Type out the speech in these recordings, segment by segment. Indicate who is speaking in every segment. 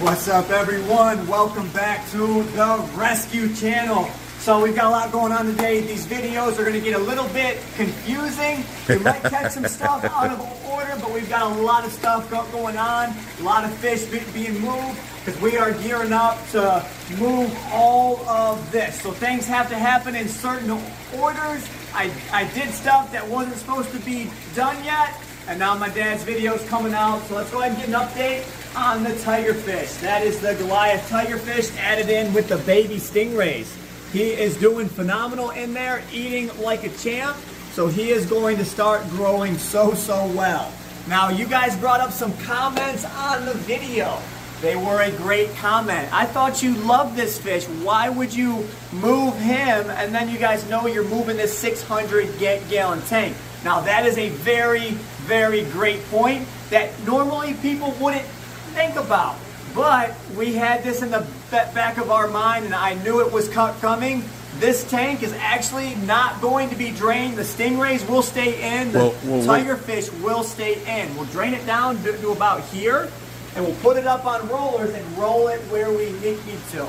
Speaker 1: What's up, everyone? Welcome back to the Rescue Channel. So we've got a lot going on today. These videos are going to get a little bit confusing. We might catch some stuff out of order, but we've got a lot of stuff going on. A lot of fish being moved because we are gearing up to move all of this. So things have to happen in certain orders. I did stuff that wasn't supposed to be done yet, and now my dad's video is coming out. So let's go ahead and get an update on the tigerfish. That is the Goliath tigerfish added in with the baby stingrays. He is doing phenomenal in there, eating like a champ. So he is going to start growing so well. Now you guys brought up some comments on the video. They were a great comment. I thought you loved this fish. Why would you move him? And then you guys know you're moving this 600-gallon tank. Now that is a very great point that normally people wouldn't think about. But we had this in the back of our mind, and I knew it was coming. This tank is actually not going to be drained. The stingrays will stay in. The tigerfish will stay in. We'll drain it down to about here, and we'll put it up on rollers and roll it where we need to.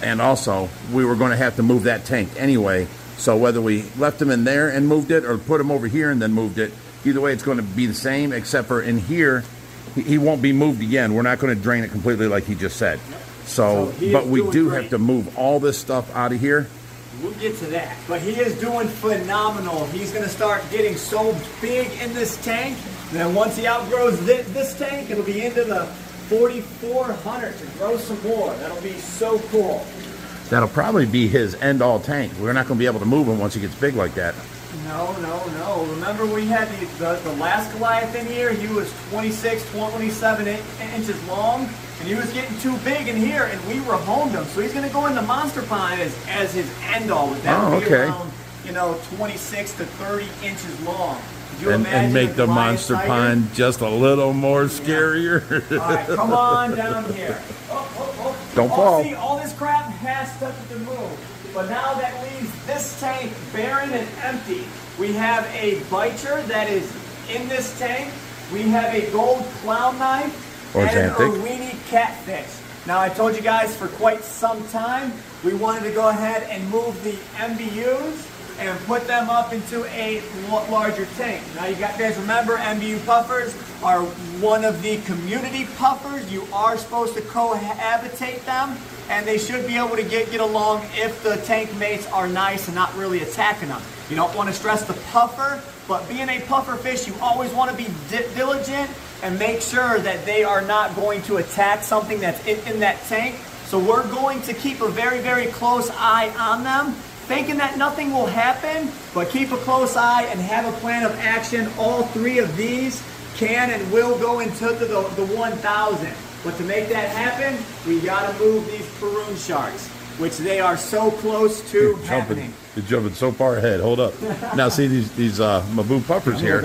Speaker 2: And also, we were going to have to move that tank anyway. So whether we left them in there and moved it or put them over here and then moved it, either way it's going to be the same, except for in here, he won't be moved again. We're not going to drain it completely like he just said. So but we do have to move all this stuff out of here.
Speaker 1: We'll get to that. But he is doing phenomenal. He's going to start getting so big in this tank. And then once he outgrows this tank, it'll be into the 4,400 to grow some more. That'll be so cool.
Speaker 2: That'll probably be his end-all tank. We're not going to be able to move him once he gets big like that.
Speaker 1: No. Remember we had the last Goliath in here. He was 26, 27 inches long, and he was getting too big in here, and we rehomed him. So he's going to go in the monster pond as his end-all. With that around, 26 to 30 inches long.
Speaker 2: And make the monster pond just a little more scarier.
Speaker 1: Yeah. All right, come on down here.
Speaker 2: Don't fall.
Speaker 1: See, all this crap has to move. But now that leaves this tank barren and empty. We have a biter that is in this tank. We have a gold clown knife and an Irwini catfish. Now I told you guys for quite some time we wanted to go ahead and move the MBUs and put them up into a larger tank. Now you guys remember MBU puffers are one of the community puffers. You are supposed to cohabitate them, and they should be able to get along if the tank mates are nice and not really attacking them. You don't want to stress the puffer, but being a puffer fish, you always want to be diligent and make sure that they are not going to attack something that's in that tank. So we're going to keep a very close eye on them, thinking that nothing will happen, but keep a close eye and have a plan of action. All three of these can and will go into the 1,000. But to make that happen, we got to move these Peroon sharks, which they are so close to happening.
Speaker 2: You're jumping so far ahead. Hold up. Now see these Mabu puffers here.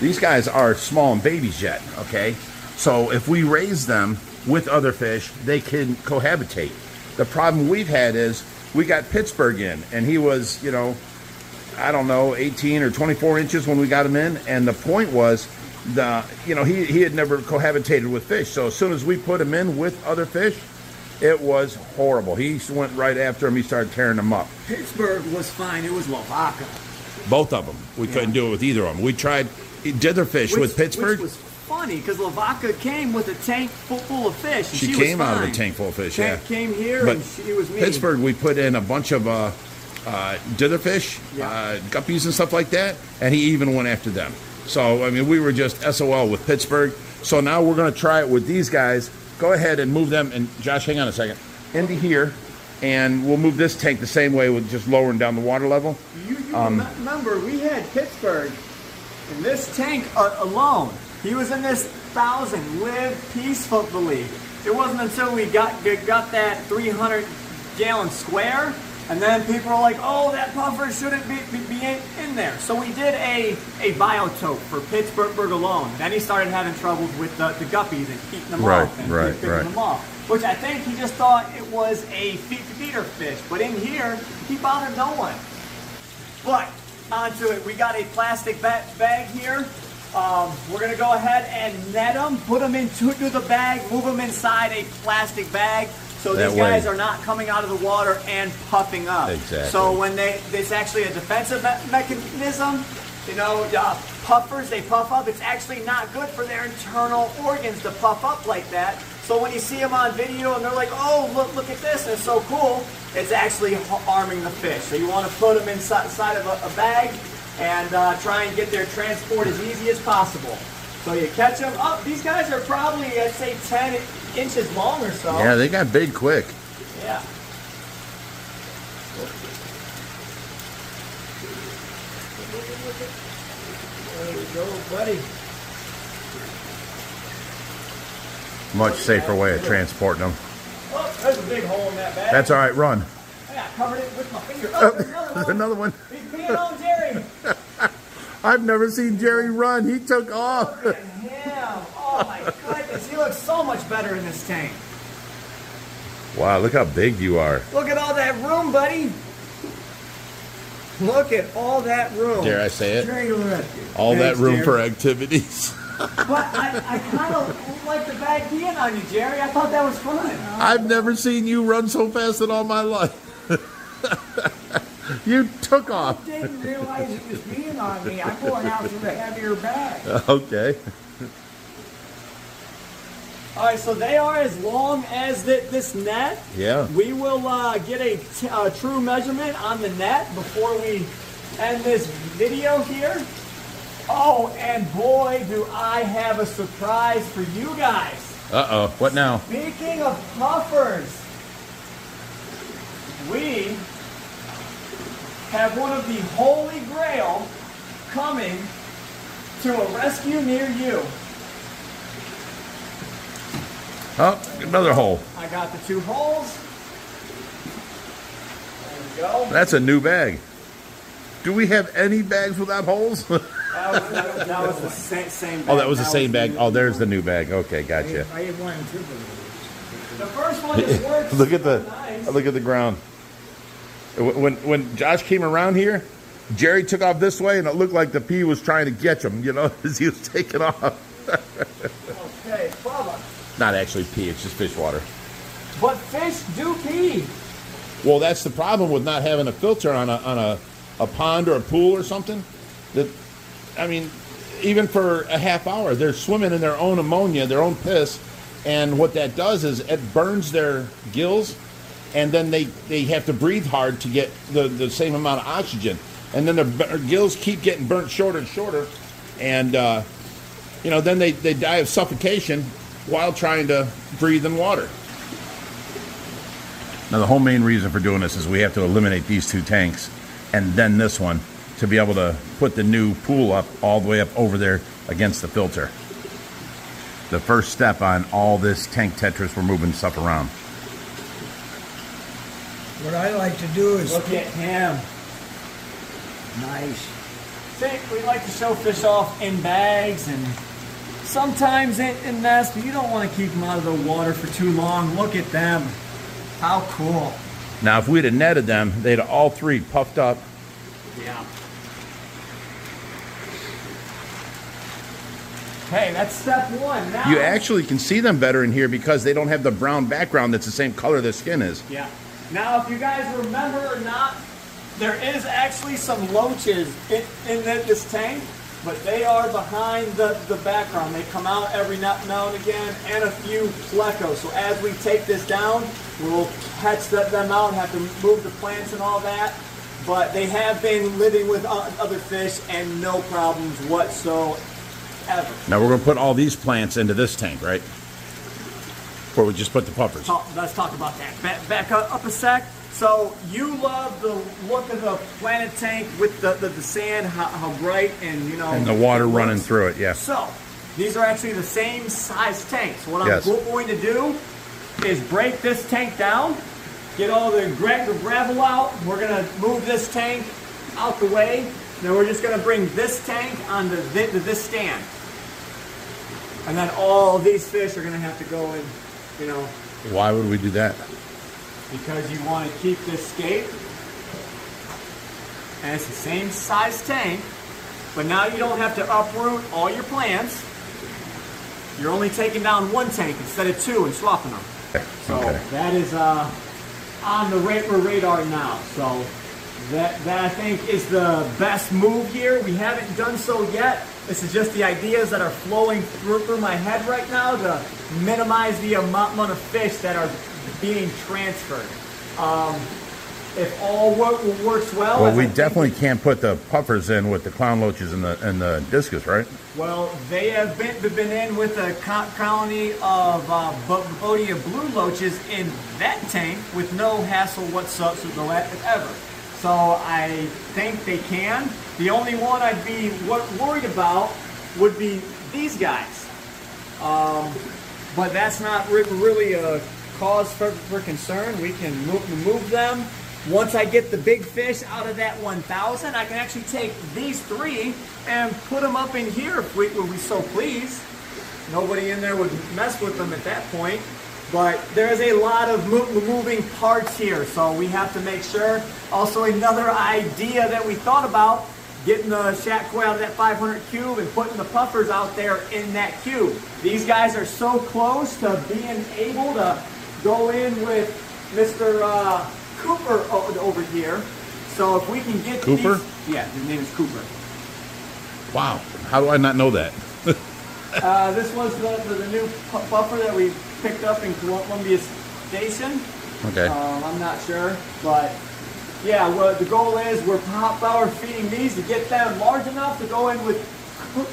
Speaker 2: These guys are small and babies yet, okay? So if we raise them with other fish, they can cohabitate. The problem we've had is we got Pittsburgh in, and he was, 18 or 24 inches when we got him in, and the point was, he had never cohabitated with fish. So as soon as we put him in with other fish, it was horrible. He went right after him. He started tearing them up.
Speaker 1: Pittsburgh was fine. It was Lavaca.
Speaker 2: Both of them. We couldn't do it with either of them. We tried ditherfish with Pittsburgh.
Speaker 1: Which was funny because Lavaca came with a tank full of fish. And
Speaker 2: she came out of a tank full of fish,
Speaker 1: Came here, but and she was mean.
Speaker 2: Pittsburgh, we put in a bunch of ditherfish, guppies and stuff like that, and he even went after them. So, I mean, we were just SOL with Pittsburgh. So now we're going to try it with these guys. Go ahead and move them. And Josh, hang on a second. Into here. And we'll move this tank the same way with just lowering down the water level.
Speaker 1: You remember, we had Pittsburgh in this tank alone. He was in this 1,000, lived peacefully. It wasn't until we got that 300-gallon square. And then people are like, oh, that puffer shouldn't be in there. So we did a biotope for Pittsburgh alone. Then he started having troubles with the guppies and keeping them off and picking them off. Which I think he just thought it was a feeder fish. But in here, he bothered no one. But onto it, we got a plastic bag here. we're going to go ahead and net them, put them into the bag, move them inside a plastic bag so these guys are not coming out of the water and puffing up.
Speaker 2: Exactly.
Speaker 1: So when it's actually a defensive mechanism, you know, puffers, they puff up. It's actually not good for their internal organs to puff up like that. So when you see them on video and they're like, oh, look at this, and it's so cool, it's actually harming the fish. So you want to put them inside of a bag and try and get their transport as easy as possible. So you catch them up. These guys are probably, I'd say, 10 inches long or so.
Speaker 2: Yeah, they got big quick.
Speaker 1: Yeah. There we go, buddy.
Speaker 2: Much safer way of transporting them.
Speaker 1: Oh, there's a big hole in that bag.
Speaker 2: That's all right, run.
Speaker 1: Yeah, I covered it with my finger. Oh, there's another one.
Speaker 2: There's another one.
Speaker 1: He's being on Jerry.
Speaker 2: I've never seen Jerry run. He took off.
Speaker 1: Look at him. Oh my goodness. He looks so much better in this tank.
Speaker 2: Wow, look how big you are.
Speaker 1: Look at all that room, buddy. Look at all that room.
Speaker 2: Dare I say it?
Speaker 1: Jerry, look.
Speaker 2: All that
Speaker 1: Thanks,
Speaker 2: room
Speaker 1: Jerry.
Speaker 2: for activities.
Speaker 1: But I kind of like the bag being on you, Jerry. I thought that was fun.
Speaker 2: I've never seen you run so fast in all my life. You took off.
Speaker 1: I didn't realize it was being on me. I'm going out with a heavier bag.
Speaker 2: Okay.
Speaker 1: All right, so they are as long as this net.
Speaker 2: Yeah.
Speaker 1: We will get a true measurement on the net before we end this video here. Oh, and boy, do I have a surprise for you guys.
Speaker 2: Uh-oh. What now?
Speaker 1: Speaking of puffers, we have one of the holy grail coming to a rescue near you.
Speaker 2: Oh, another hole.
Speaker 1: I got the 2 holes. There we go.
Speaker 2: That's a new bag. Do we have any bags without holes?
Speaker 1: That was the same bag.
Speaker 2: Oh, that was the same bag. Oh, there's the new bag. Okay, gotcha.
Speaker 3: I had one too.
Speaker 1: The first one just works.
Speaker 2: Look at the
Speaker 1: nice.
Speaker 2: look at the ground. When Josh came around here, Jerry took off this way, and it looked like the pea was trying to catch him. You know, as he was taking off.
Speaker 1: Okay, Bubba.
Speaker 2: Not actually pee; it's just fish water.
Speaker 1: But fish do pee.
Speaker 2: Well, that's the problem with not having a filter on a pond or a pool or something. That, I mean, even for a half hour, they're swimming in their own ammonia, their own piss, and what that does is it burns their gills, and then they have to breathe hard to get the same amount of oxygen, and then their gills keep getting burnt shorter and shorter, and you know, then they die of suffocation while trying to breathe in water. Now, the whole main reason for doing this is we have to eliminate these 2 tanks and then this one to be able to put the new pool up all the way up over there against the filter. The first step on all this tank Tetris, we're moving stuff around.
Speaker 3: What I like to do is
Speaker 1: Look at him.
Speaker 3: nice.
Speaker 1: See, we like to show fish off in bags and sometimes in nests, but you don't want to keep them out of the water for too long. Look at them. How cool.
Speaker 2: Now, if we'd have netted them, they'd all 3 puffed up.
Speaker 1: Yeah. Hey, that's step 1. Now,
Speaker 2: You actually can see them better in here because they don't have the brown background that's the same color their skin is.
Speaker 1: Yeah. Now, if you guys remember or not, there is actually some loaches in this tank, but they are behind the background. They come out every now and again, and a few plecos. So as we take this down, we'll catch them out and have to move the plants and all that. But they have been living with other fish and no problems whatsoever.
Speaker 2: Now, we're going to put all these plants into this tank, right? Or we just put the puffers?
Speaker 1: Let's talk about that. Back up a sec. So you love the look of the planet tank with the sand, how bright and, you know.
Speaker 2: And the water
Speaker 1: it
Speaker 2: running
Speaker 1: looks.
Speaker 2: through it, yeah.
Speaker 1: So these are actually the same size tanks. What
Speaker 2: Yes.
Speaker 1: I'm going to do is break this tank down, get all the gravel out. We're going to move this tank out the way. Then we're just going to bring this tank onto this stand. And then all these fish are going to have to go in, you know.
Speaker 2: Why would we do that?
Speaker 1: Because you want to keep this scape. And it's the same size tank. But now you don't have to uproot all your plants. You're only taking down one tank instead of two and swapping them. So that is on the radar now. So that I think is the best move here. We haven't done so yet. This is just the ideas that are flowing through my head right now to minimize the amount of fish that are being transferred. If all works well.
Speaker 2: Well, we definitely can't put the puffers in with the clown loaches and the discus, right?
Speaker 1: Well, they have been in with a colony of Bodia blue loaches in that tank with no hassle whatsoever. So I think they can. The only one I'd be worried about would be these guys. But that's not really a cause for concern. We can move them. Once I get the big fish out of that 1,000, I can actually take these three and put them up in here if we so please. Nobody in there would mess with them at that point. But there's a lot of moving parts here, so we have to make sure. Also, another idea that we thought about, getting the shat koi out of that 500 cube and putting the puffers out there in that cube. These guys are so close to being able to go in with Mr. Cooper over here. So if we can get
Speaker 2: Cooper?
Speaker 1: These, yeah, his name is Cooper.
Speaker 2: Wow, how do I not know that?
Speaker 1: This was the new puffer that we picked up in Columbia Station.
Speaker 2: Okay.
Speaker 1: I'm not sure, but yeah, well, the goal is we're power feeding these to get them large enough to go in with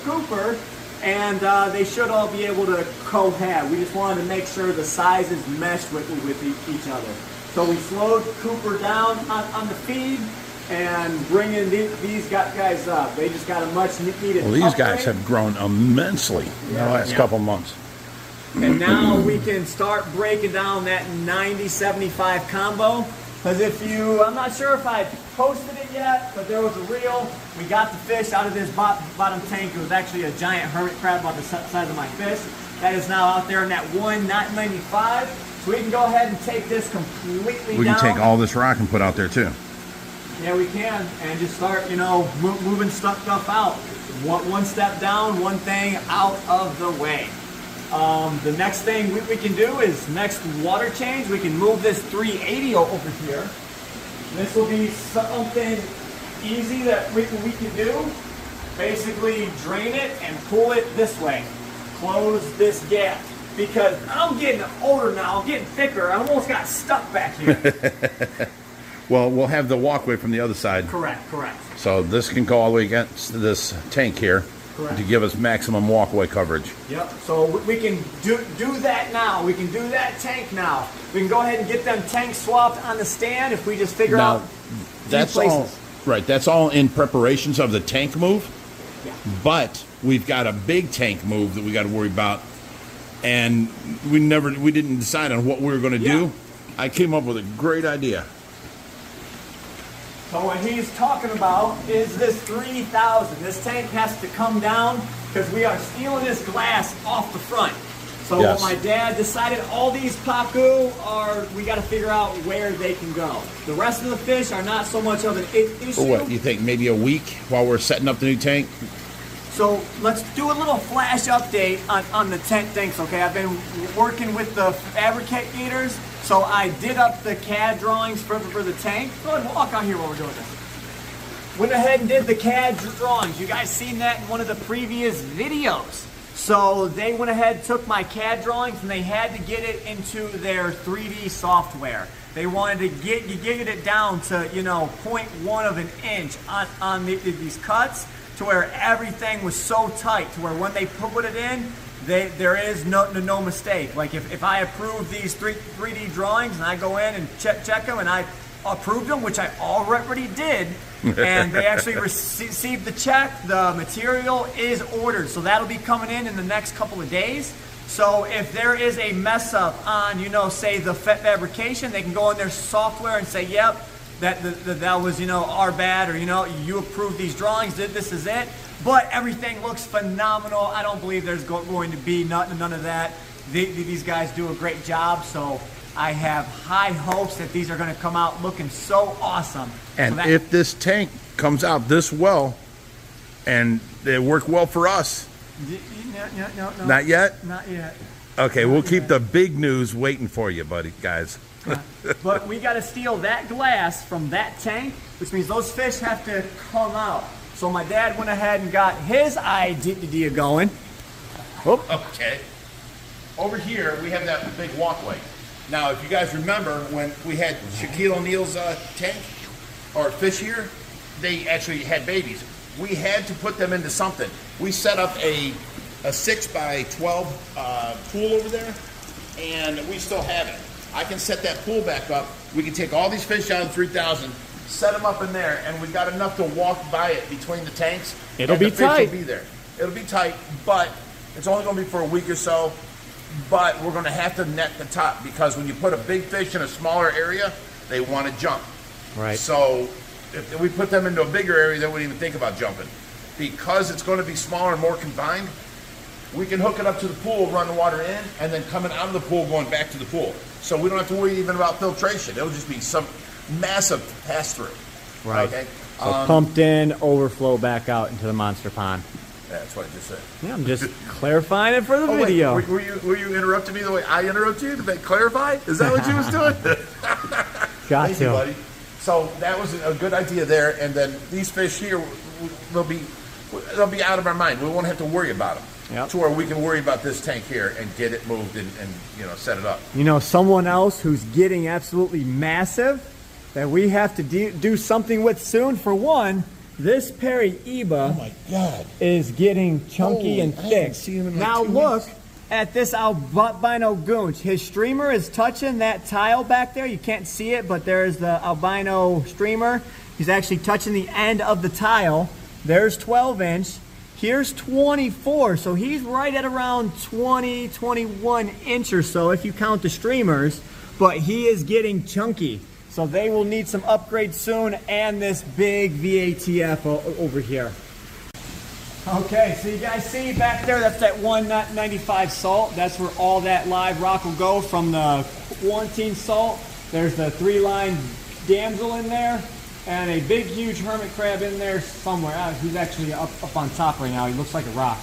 Speaker 1: Cooper, and they should all be able to cohab. We just wanted to make sure the sizes meshed with each other. So we slowed Cooper down on the feed and bringing these guys up. They just got a much needed
Speaker 2: Well, these
Speaker 1: upgrade.
Speaker 2: guys have grown immensely in the last couple months.
Speaker 1: And now we can start breaking down that 90-75 combo. Because I'm not sure if I posted it yet, but there was a reel. We got the fish out of this bottom tank. It was actually a giant hermit crab about the size of my fist. That is now out there in that 1.95. So we can go ahead and take this completely down.
Speaker 2: We can take all this rock and put out there too.
Speaker 1: Yeah, we can. And just start, moving stuff out. One step down, one thing out of the way. The next thing we can do is next water change. We can move this 380 over here. This will be something easy that we can do. Basically drain it and pull it this way. Close this gap. Because I'm getting older now, I'm getting thicker. I almost got stuck back here.
Speaker 2: Well, we'll have the walkway from the other side.
Speaker 1: Correct.
Speaker 2: So this can go all the way against this tank here.
Speaker 1: Correct.
Speaker 2: To give us maximum walkway coverage.
Speaker 1: Yep, so we can do that now. We can do that tank now. We can go ahead and get them tanks swapped on the stand if we just figure out
Speaker 2: that's all right. That's all in preparations of the tank move.
Speaker 1: Yeah.
Speaker 2: But we've got a big tank move that we got to worry about, and we didn't decide on what we were going to do. I came up with a great idea.
Speaker 1: So what he's talking about is this 3,000. This tank has to come down because we are stealing this glass off the front. So
Speaker 2: Yes.
Speaker 1: what my dad decided, all these pacu we got to figure out where they can go. The rest of the fish are not so much of an issue.
Speaker 2: For what, you think maybe a week while we're setting up the new tank?
Speaker 1: So let's do a little flash update on the tanks, okay? I've been working with the fabricators, so I did up the CAD drawings for the tank. Go ahead and walk out here while we're doing this. Went ahead and did the CAD drawings. You guys seen that in one of the previous videos. So they went ahead, took my CAD drawings, and they had to get it into their 3D software. They wanted to get it down to, 0.1 of an inch on these cuts, to where everything was so tight, to where when they put it in, there is no mistake. Like if I approve these 3D drawings and I go in and check them and I approved them, which I already did, and they actually received the check, the material is ordered. So that'll be coming in the next couple of days. So if there is a mess up on, say the fabrication, they can go in their software and say, yep, that was, our bad, or, you approved these drawings, this is it. But everything looks phenomenal. I don't believe there's going to be none of that. These guys do a great job, so I have high hopes that these are going to come out looking so awesome.
Speaker 2: And if this tank comes out this well, and they work well for us.
Speaker 1: No.
Speaker 2: Not yet?
Speaker 1: Not yet.
Speaker 2: Okay, we'll keep the big news waiting for you, buddy, guys.
Speaker 1: But we got to steal that glass from that tank, which means those fish have to come out. So my dad went ahead and got his idea going.
Speaker 2: Okay. Over here, we have that big walkway. Now, if you guys remember when we had Shaquille O'Neal's tank or fish here, they actually had babies. We had to put them into something. We set up a 6 by 12 pool over there, and we still have it. I can set that pool back up. We can take all these fish out of 3,000, set them up in there, and we've got enough to walk by it between the tanks.
Speaker 1: It'll be tight.
Speaker 2: Fish will be there. It'll be tight, but it's only going to be for a week or so. But we're going to have to net the top, because when you put a big fish in a smaller area, they want to jump.
Speaker 1: Right.
Speaker 2: So if we put them into a bigger area, they wouldn't even think about jumping. Because it's going to be smaller and more confined, we can hook it up to the pool, run the water in, and then coming out of the pool, going back to the pool. So we don't have to worry even about filtration. It'll just be some massive pass-through.
Speaker 1: Right.
Speaker 2: Okay?
Speaker 1: So pumped in, overflow back out into the monster pond.
Speaker 2: Yeah, that's what I just said.
Speaker 1: Yeah, I'm just clarifying it for the video.
Speaker 2: Wait, were you interrupting me the way I interrupt you to clarify? Is that what you was doing?
Speaker 1: Got
Speaker 2: Thank
Speaker 1: to.
Speaker 2: you, buddy. So that was a good idea there, and then these fish here, they'll be out of our mind. We won't have to worry about them.
Speaker 1: Yep.
Speaker 2: To where we can worry about this tank here and get it moved and set it up.
Speaker 1: You know, someone else who's getting absolutely massive that we have to do something with soon. For one, this Paraiba,
Speaker 2: Oh my God,
Speaker 1: is getting chunky and
Speaker 2: I haven't
Speaker 1: thick.
Speaker 2: seen him in like
Speaker 1: Now
Speaker 2: 2
Speaker 1: look
Speaker 2: weeks.
Speaker 1: at this albino goonch. His streamer is touching that tile back there. You can't see it, but there's the albino streamer. He's actually touching the end of the tile. There's 12 inch. Here's 24, so he's right at around 20, 21 inch or so if you count the streamers, but he is getting chunky. So they will need some upgrades soon, and this big VATF over here. Okay, so you guys see back there, that's that 195 salt. That's where all that live rock will go from the quarantine salt. There's the 3-line damsel in there, and a big, huge hermit crab in there somewhere. He's actually up on top right now. He looks like a rock.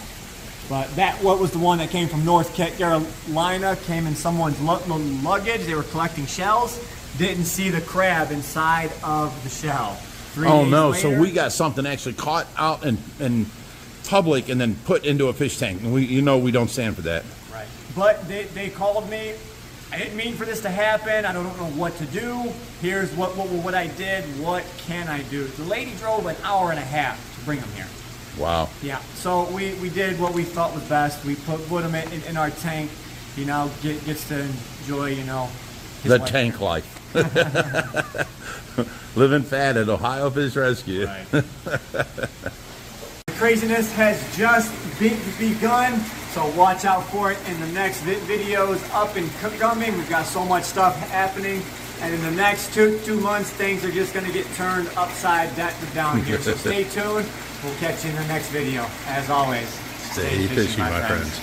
Speaker 1: But what was the one that came from North Carolina, came in someone's luggage. They were collecting shells. Didn't see the crab inside of the shell. 3
Speaker 2: Oh
Speaker 1: days
Speaker 2: no!
Speaker 1: later,
Speaker 2: So we got something actually caught out in public and then put into a fish tank, and we don't stand for that.
Speaker 1: Right. But they called me. I didn't mean for this to happen. I don't know what to do. Here's what I did. What can I do? The lady drove an hour and a half to bring them here.
Speaker 2: Wow.
Speaker 1: Yeah. So we did what we thought was best. We put them in our tank. Gets to enjoy his
Speaker 2: The
Speaker 1: life.
Speaker 2: tank life. Living fat at Ohio Fish Rescue.
Speaker 1: Right. The craziness has just begun, so watch out for it in the next videos up and coming. We've got so much stuff happening, and in the next two months, things are just going to get turned upside down here. So stay tuned. We'll catch you in the next video. As always,
Speaker 2: Stay fishing, my friends.